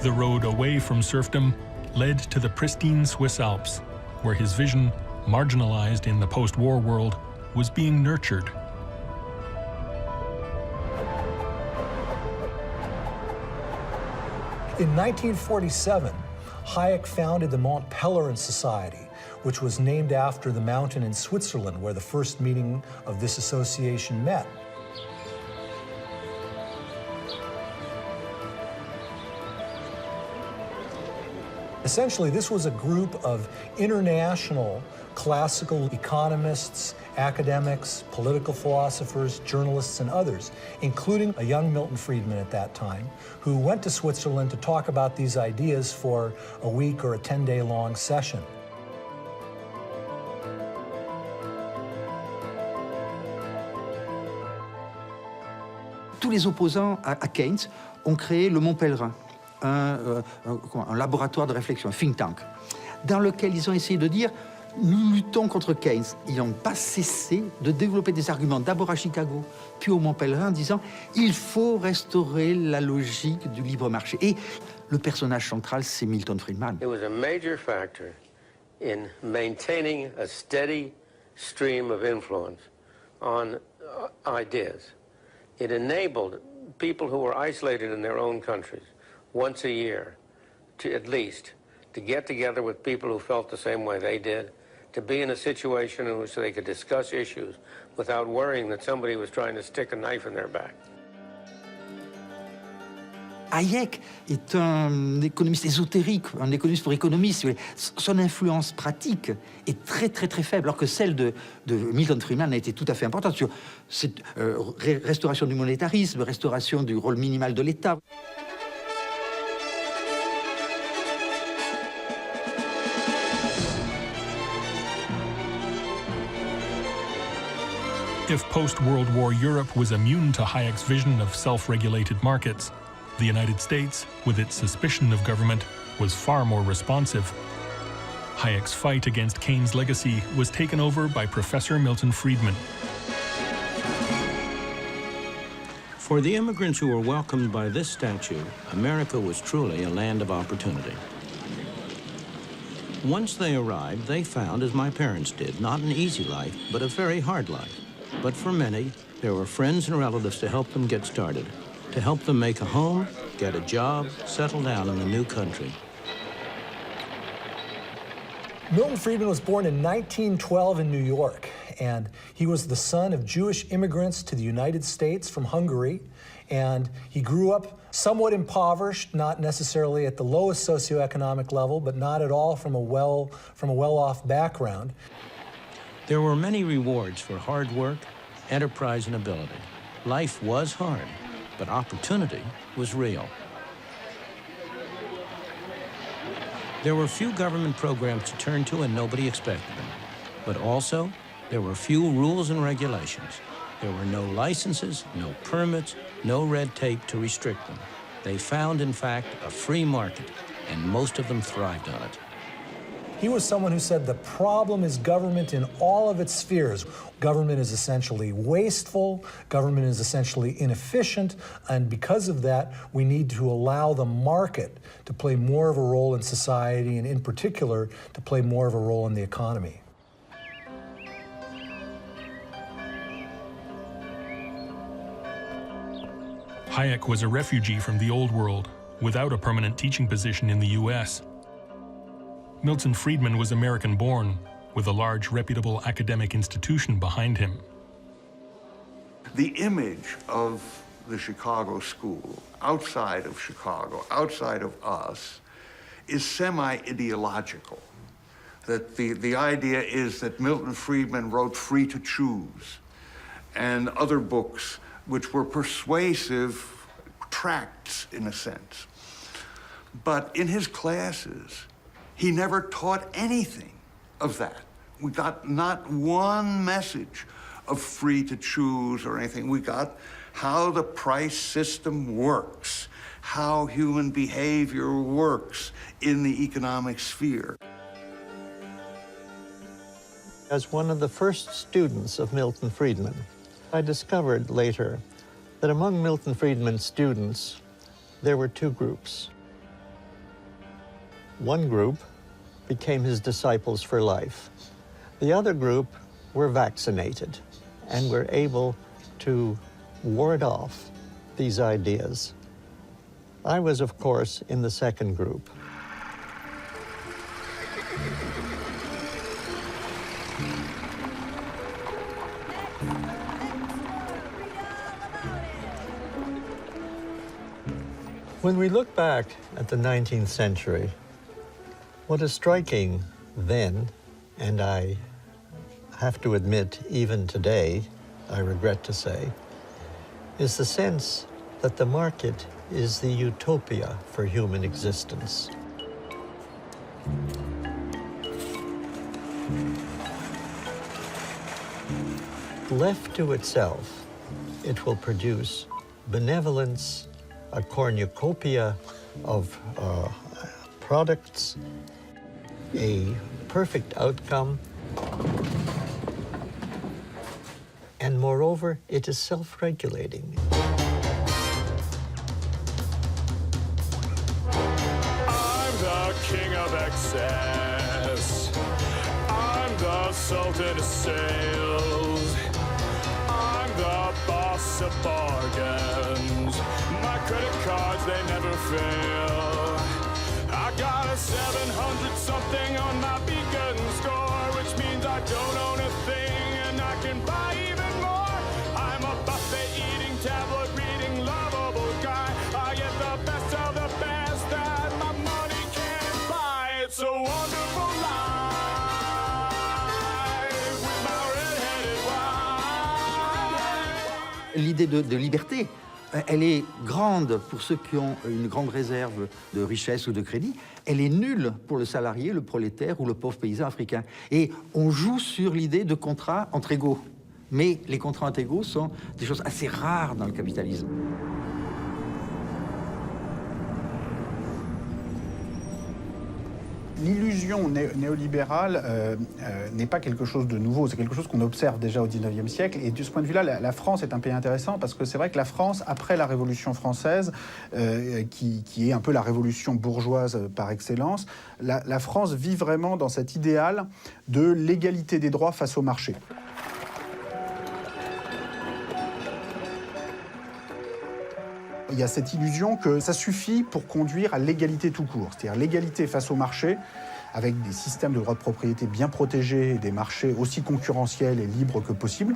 The road away from serfdom led to the pristine Swiss Alps, where his vision, marginalized in the post-war world, was being nurtured. In 1947, Hayek founded the Mont Pelerin Society, which was named after the mountain in Switzerland where the first meeting of this association met. Essentially, this was a group of international classical economists, academics, political philosophers, journalists, and others, including a young Milton Friedman at that time, who went to Switzerland to talk about these ideas for a week or a 10-day-long session. Tous les opposants à Keynes ont créé le Mont Pèlerin, un laboratoire de réflexion, un think tank, dans lequel ils ont essayé de dire nous luttons contre Keynes. Ils n'ont pas cessé de développer des arguments, d'abord à Chicago, puis au Mont Pèlerin, en disant il faut restaurer la logique du libre marché. Et le personnage central, c'est Milton Friedman. It was a major factor in maintaining a steady stream of influence on ideas. It enabled people who were isolated in their own countries once a year, at least, to get together with people who felt the same way they did, to be in a situation in which they could discuss issues without worrying that somebody was trying to stick a knife in their back. Hayek est un économiste ésotérique, un économiste pour économistes. Son influence pratique est très, très, très faible, alors que celle de Milton Friedman a été tout à fait importante sur cette restauration du monétarisme, restauration du rôle minimal de l'État. If post-World War Europe was immune to Hayek's vision of self-regulated markets, the United States, with its suspicion of government, was far more responsive. Hayek's fight against Keynes' legacy was taken over by Professor Milton Friedman. For the immigrants who were welcomed by this statue, America was truly a land of opportunity. Once they arrived, they found, as my parents did, not an easy life, but a very hard life. But for many, there were friends and relatives to help them get started, to help them make a home, get a job, settle down in the new country. Milton Friedman was born in 1912 in New York, and he was the son of Jewish immigrants to the United States from Hungary, and he grew up somewhat impoverished, not necessarily at the lowest socioeconomic level, but not at all from a well-off background. There were many rewards for hard work, enterprise, and ability. Life was hard, but opportunity was real. There were few government programs to turn to and nobody expected them. But also, there were few rules and regulations. There were no licenses, no permits, no red tape to restrict them. They found, in fact, a free market, and most of them thrived on it. He was someone who said the problem is government in all of its spheres. Government is essentially wasteful, government is essentially inefficient, and because of that, we need to allow the market to play more of a role in society, and in particular, to play more of a role in the economy. Hayek was a refugee from the Old World, without a permanent teaching position in the US. Milton Friedman was American-born, with a large, reputable academic institution behind him. The image of the Chicago school, outside of Chicago, outside of us, is semi-ideological. That the idea is that Milton Friedman wrote Free to Choose and other books which were persuasive tracts, in a sense. But in his classes, he never taught anything of that. We got not one message of free to choose or anything. We got how the price system works, how human behavior works in the economic sphere. As one of the first students of Milton Friedman, I discovered later that among Milton Friedman's students, there were two groups. One group became his disciples for life. The other group were vaccinated and were able to ward off these ideas. I was, of course, in the second group. When we look back at the 19th century, what is striking then, and I have to admit even today, I regret to say, is the sense that the market is the utopia for human existence. Left to itself, it will produce benevolence, a cornucopia of products, a perfect outcome, and moreover, it is self-regulating. I'm the king of excess. I'm the sultan of sales. I'm the boss of bargains. My credit cards, they never fail. I got a 700 something on my beacon score, which means I don't own a thing and I can buy even more. I'm a buffet eating, tablet reading, lovable guy. I get the best of the best that my money can't buy. It's a wonderful life with my red-headed wife. L'idée de liberté, elle est grande pour ceux qui ont une grande réserve de richesse ou de crédit. Elle est nulle pour le salarié, le prolétaire ou le pauvre paysan africain. Et on joue sur l'idée de contrats entre égaux. Mais les contrats entre égaux sont des choses assez rares dans le capitalisme. L'illusion néolibérale n'est pas quelque chose de nouveau, c'est quelque chose qu'on observe déjà au XIXe siècle. Et de ce point de vue-là, la France est un pays intéressant parce que c'est vrai que la France, après la Révolution française, qui est un peu la révolution bourgeoise par excellence, la France vit vraiment dans cet idéal de l'égalité des droits face au marché. Il y a cette illusion que ça suffit pour conduire à l'égalité tout court, c'est-à-dire l'égalité face au marché, avec des systèmes de droits de propriété bien protégés et des marchés aussi concurrentiels et libres que possible.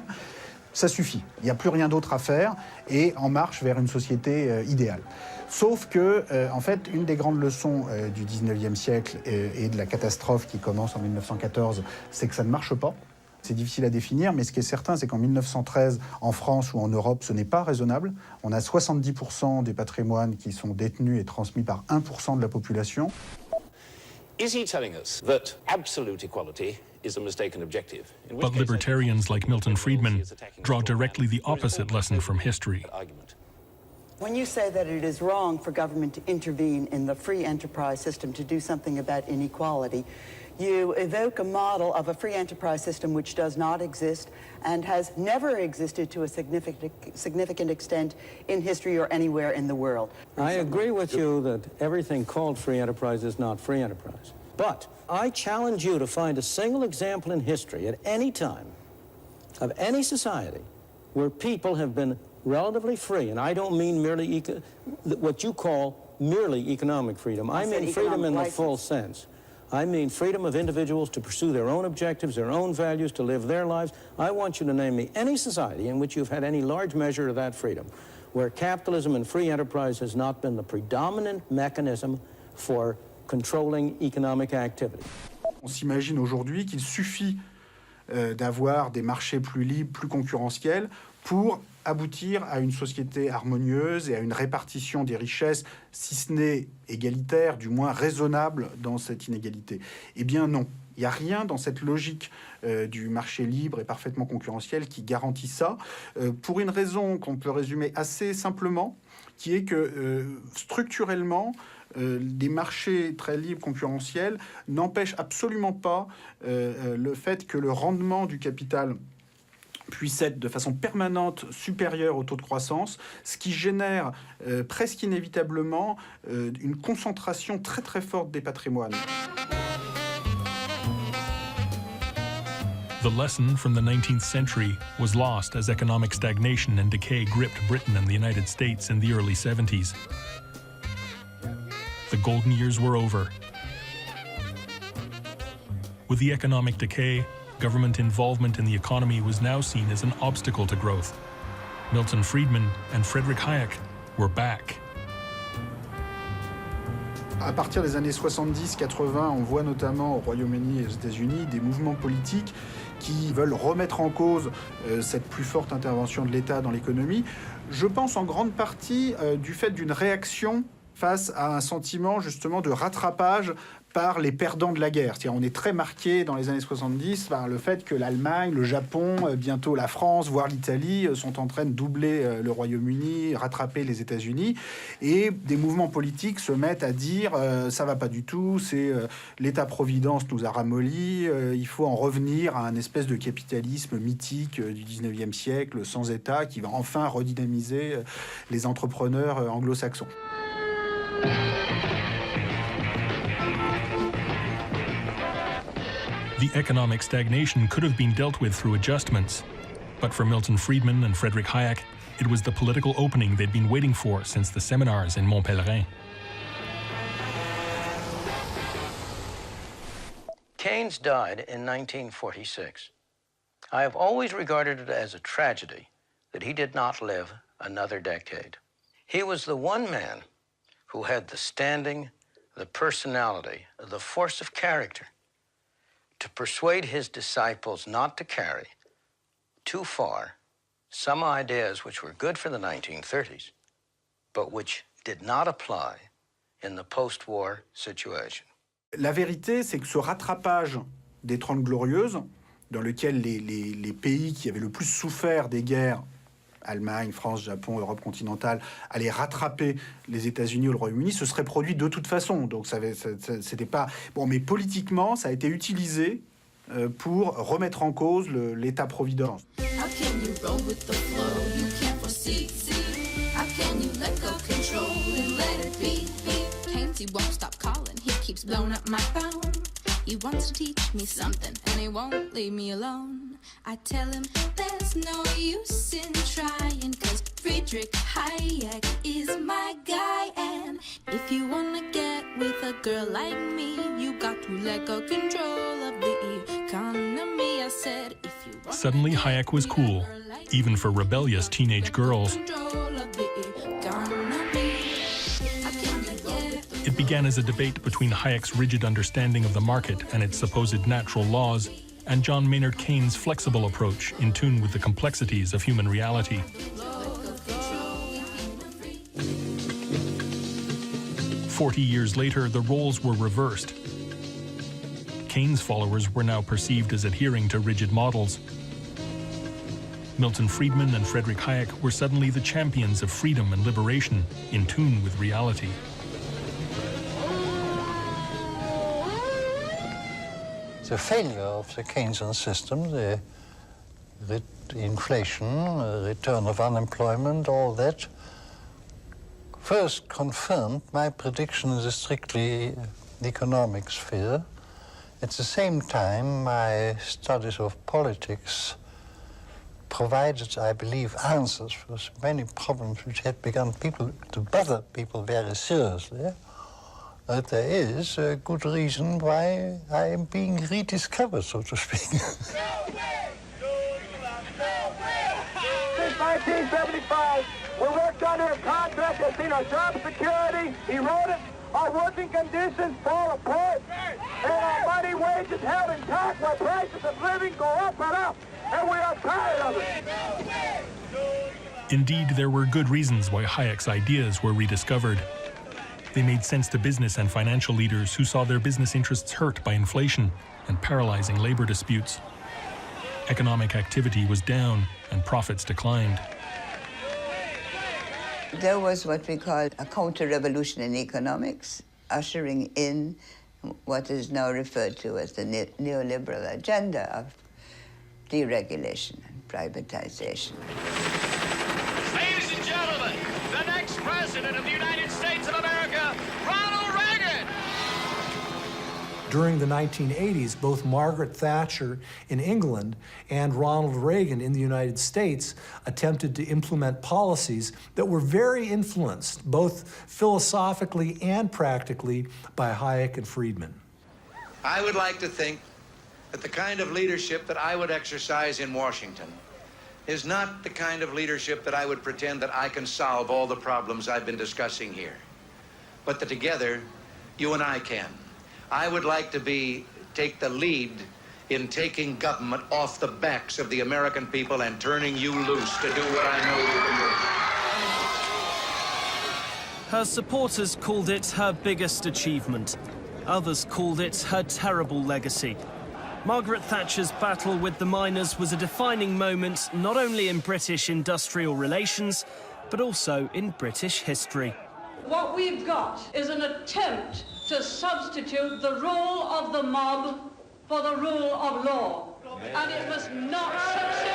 Ça suffit, il n'y a plus rien d'autre à faire et en marche vers une société idéale. Sauf que, en fait, une des grandes leçons du 19e siècle et de la catastrophe qui commence en 1914, c'est que ça ne marche pas. C'est difficile à définir, mais ce qui est certain, c'est qu'en 1913, en France ou en Europe, ce n'est pas raisonnable. On a 70% des patrimoines qui sont détenus et transmis par 1% de la population. Is he telling us that absolute equality is a mistaken objective? But libertarians like Milton Friedman draw directly the opposite lesson from history. When you say that it is wrong for government to intervene in the free enterprise system to do something about inequality, you evoke a model of a free enterprise system which does not exist and has never existed to a significant extent in history or anywhere in the world. I agree with you that everything called free enterprise is not free enterprise. But I challenge you to find a single example in history at any time of any society where people have been relatively free, and I don't mean merely what you call merely economic freedom. I mean freedom in the full sense. I mean freedom of individuals to pursue their own objectives, their own values, to live their lives. I want you to name me any society in which you've had any large measure of that freedom, where capitalism and free enterprise has not been the predominant mechanism for controlling economic activity. On s'imagine aujourd'hui qu'il suffit d'avoir des marchés plus libres, plus concurrentiels, pour aboutir à une société harmonieuse et à une répartition des richesses, si ce n'est égalitaire, du moins raisonnable dans cette inégalité. Eh bien non, il n'y a rien dans cette logique du marché libre et parfaitement concurrentiel qui garantit ça, pour une raison qu'on peut résumer assez simplement, qui est que structurellement, des marchés très libres, concurrentiels, n'empêchent absolument pas le fait que le rendement du capital puisse être de façon permanente supérieure au taux de croissance, ce qui génère presque inévitablement une concentration très très forte des patrimoines. The lesson from the 19th century was lost as economic stagnation and decay gripped Britain and the United States in the early 70s. The golden years were over. With the economic decay, government involvement in the economy was now seen as an obstacle to growth. Milton Friedman and Friedrich Hayek were back. À partir des années 70-80, on voit notamment au Royaume-Uni et aux États-Unis des mouvements politiques qui veulent remettre en cause cette plus forte intervention de l'État dans l'économie. Je pense en grande partie du fait d'une réaction face à un sentiment justement de rattrapage par les perdants de la guerre. C'est-à-dire, on est très marqué dans les années 70 par le fait que l'Allemagne, le Japon, bientôt la France, voire l'Italie, sont en train de doubler le Royaume-Uni, rattraper les États-Unis. Et des mouvements politiques se mettent à dire ça va pas du tout, c'est l'État-providence nous a ramollis, il faut en revenir à un espèce de capitalisme mythique du 19e siècle, sans État, qui va enfin redynamiser les entrepreneurs anglo-saxons. The economic stagnation could have been dealt with through adjustments. But for Milton Friedman and Friedrich Hayek, it was the political opening they'd been waiting for since the seminars in Mont Pelerin. Keynes died in 1946. I have always regarded it as a tragedy that he did not live another decade. He was the one man who had the standing, the personality, the force of character to persuade his disciples not to carry too far some ideas which were good for the 1930s, but which did not apply in the post-war situation. La vérité, c'est que ce rattrapage des 30 Glorieuses, dans lequel les pays qui avaient le plus souffert des guerres, Allemagne, France, Japon, Europe continentale, allaient rattraper les États-Unis ou le Royaume-Uni, ce serait produit de toute façon. Donc c'était pas... Bon, mais politiquement, ça a été utilisé pour remettre en cause l'État-providence. He wants to teach me something, and he won't leave me alone. I tell him there's no use in trying, 'cause Friedrich Hayek is my guy. And if you wanna get with a girl like me, you got to let go control of the economy. I said, if you want Suddenly, Hayek was cool, even for rebellious teenage girls. control of the economy. It began as a debate between Hayek's rigid understanding of the market and its supposed natural laws, and John Maynard Keynes' flexible approach in tune with the complexities of human reality. "40 years later, the roles were reversed. Keynes' followers were now perceived as adhering to rigid models. Milton Friedman and Friedrich Hayek were suddenly the champions of freedom and liberation, in tune with reality. The failure of the Keynesian system, the inflation, return of unemployment, all that, first confirmed my prediction in the strictly economic sphere. At the same time, my studies of politics provided, I believe, answers for many problems which had begun to bother people very seriously. But there is a good reason why I am being rediscovered, so to speak. Since 1975, we worked under a contract that's seen our job security eroded, our working conditions fall apart, and our money wages held intact while prices of living go up and up, and we are tired of it. Indeed, there were good reasons why Hayek's ideas were rediscovered. They made sense to business and financial leaders who saw their business interests hurt by inflation and paralyzing labor disputes. Economic activity was down and profits declined. There was what we call a counter-revolution in economics, ushering in what is now referred to as the neoliberal agenda of deregulation and privatization. Ladies and gentlemen, the next president of the United States of America, Ronald Reagan! During the 1980s, both Margaret Thatcher in England and Ronald Reagan in the United States attempted to implement policies that were very influenced, both philosophically and practically, by Hayek and Friedman. I would like to think that the kind of leadership that I would exercise in Washington is not the kind of leadership that I would pretend that I can solve all the problems I've been discussing here, but that together, you and I can. I would like to take the lead in taking government off the backs of the American people and turning you loose to do what I know you can do. Her supporters called it her biggest achievement. Others called it her terrible legacy. Margaret Thatcher's battle with the miners was a defining moment not only in British industrial relations, but also in British history. What we've got is an attempt to substitute the rule of the mob for the rule of law. And it must not succeed.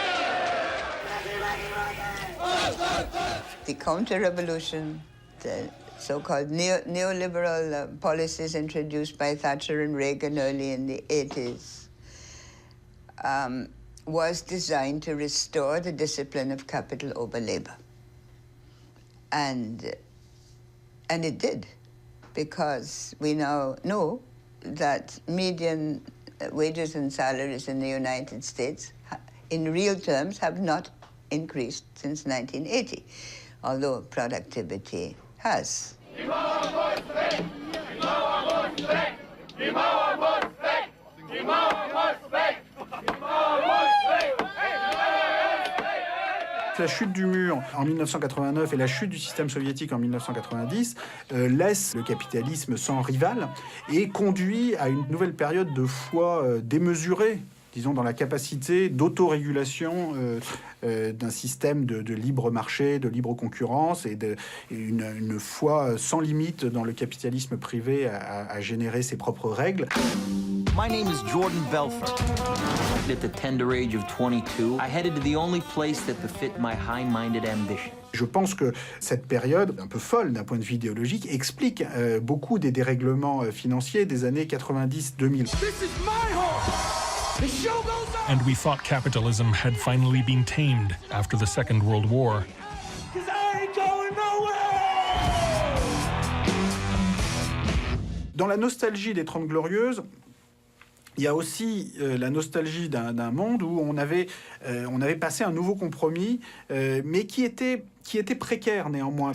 The counter-revolution, the so-called neoliberal policies introduced by Thatcher and Reagan early in the 80s, was designed to restore the discipline of capital over labor. And it did, because we now know that median wages and salaries in the United States, in real terms, have not increased since 1980, although productivity has. La chute du mur en 1989 et la chute du système soviétique en 1990 laissent le capitalisme sans rival et conduit à une nouvelle période de foi démesurée, disons, dans la capacité d'autorégulation d'un système de libre marché, de libre concurrence et une foi sans limite dans le capitalisme privé à générer ses propres règles. My name is Jordan Belfort. At the tender age of 22, I headed to the only place that befit my high-minded ambition. Je pense que cette période, un peu folle d'un point de vue idéologique, explique beaucoup des dérèglements financiers des années 90-2000. And we thought capitalism had finally been tamed after the Second World War. Dans la nostalgie des 30 Glorieuses, il y a aussi la nostalgie d'un monde où on avait passé un nouveau compromis, mais qui était précaire néanmoins.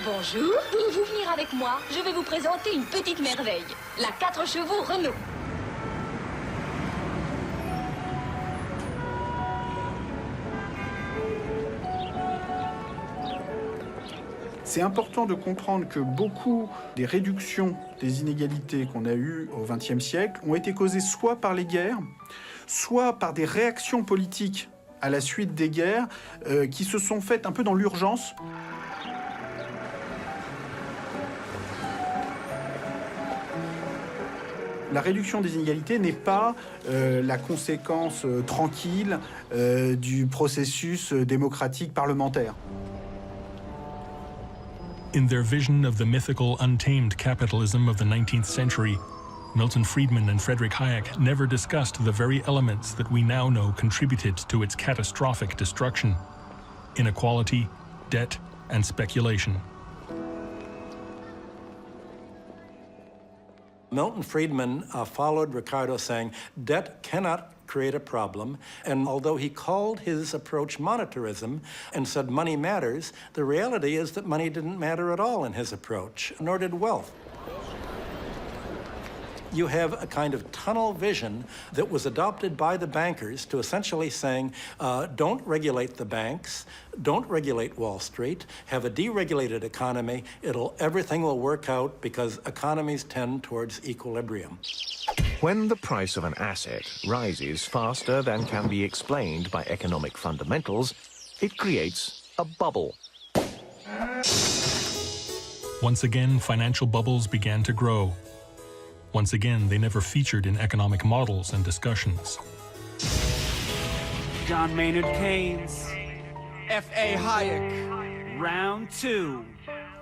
Bonjour, pouvez-vous venir avec moi? Je vais vous présenter une petite merveille, la 4 chevaux Renault. C'est important de comprendre que beaucoup des réductions des inégalités qu'on a eues au XXe siècle ont été causées soit par les guerres, soit par des réactions politiques à la suite des guerres qui se sont faites un peu dans l'urgence. La réduction des inégalités n'est pas la conséquence tranquille du processus démocratique parlementaire. In their vision of the mythical, untamed capitalism of the 19th century, Milton Friedman and Friedrich Hayek never discussed the very elements that we now know contributed to its catastrophic destruction: inequality, debt, and speculation. Milton Friedman followed Ricardo, saying, debt cannot create a problem. And although he called his approach monetarism and said money matters, the reality is that money didn't matter at all in his approach, nor did wealth. You have a kind of tunnel vision that was adopted by the bankers to essentially saying, don't regulate the banks, don't regulate Wall Street, have a deregulated economy, everything will work out because economies tend towards equilibrium. When the price of an asset rises faster than can be explained by economic fundamentals, it creates a bubble. Once again, financial bubbles began to grow. Once again, they never featured in economic models and discussions. John Maynard Keynes, F.A. Hayek, round 2.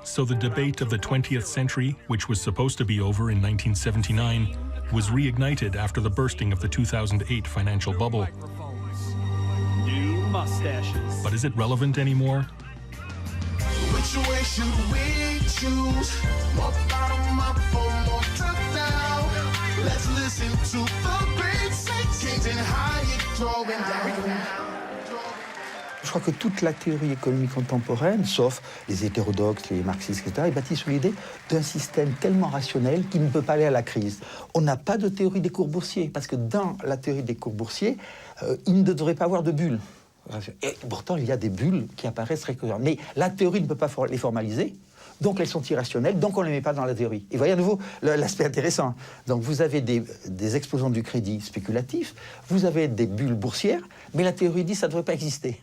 So the debate of the 20th century, which was supposed to be over in 1979, was reignited after the bursting of the 2008 financial bubble. New mustaches. But is it relevant anymore? Which way should we choose? More bottom up or more top down? Let's listen to the great six Keynes and Hayek throwing down. Je crois que toute la théorie économique contemporaine, sauf les hétérodoxes, les marxistes, etc., est bâtie sur l'idée d'un système tellement rationnel qu'il ne peut pas aller à la crise. On n'a pas de théorie des cours boursiers, parce que dans la théorie des cours boursiers, il ne devrait pas avoir de bulles. Et pourtant, il y a des bulles qui apparaissent régulièrement. Mais la théorie ne peut pas les formaliser, donc elles sont irrationnelles, donc on ne les met pas dans la théorie. Et voyez à nouveau l'aspect intéressant. Donc vous avez des explosions du crédit spéculatif, vous avez des bulles boursières, mais la théorie dit que ça ne devrait pas exister.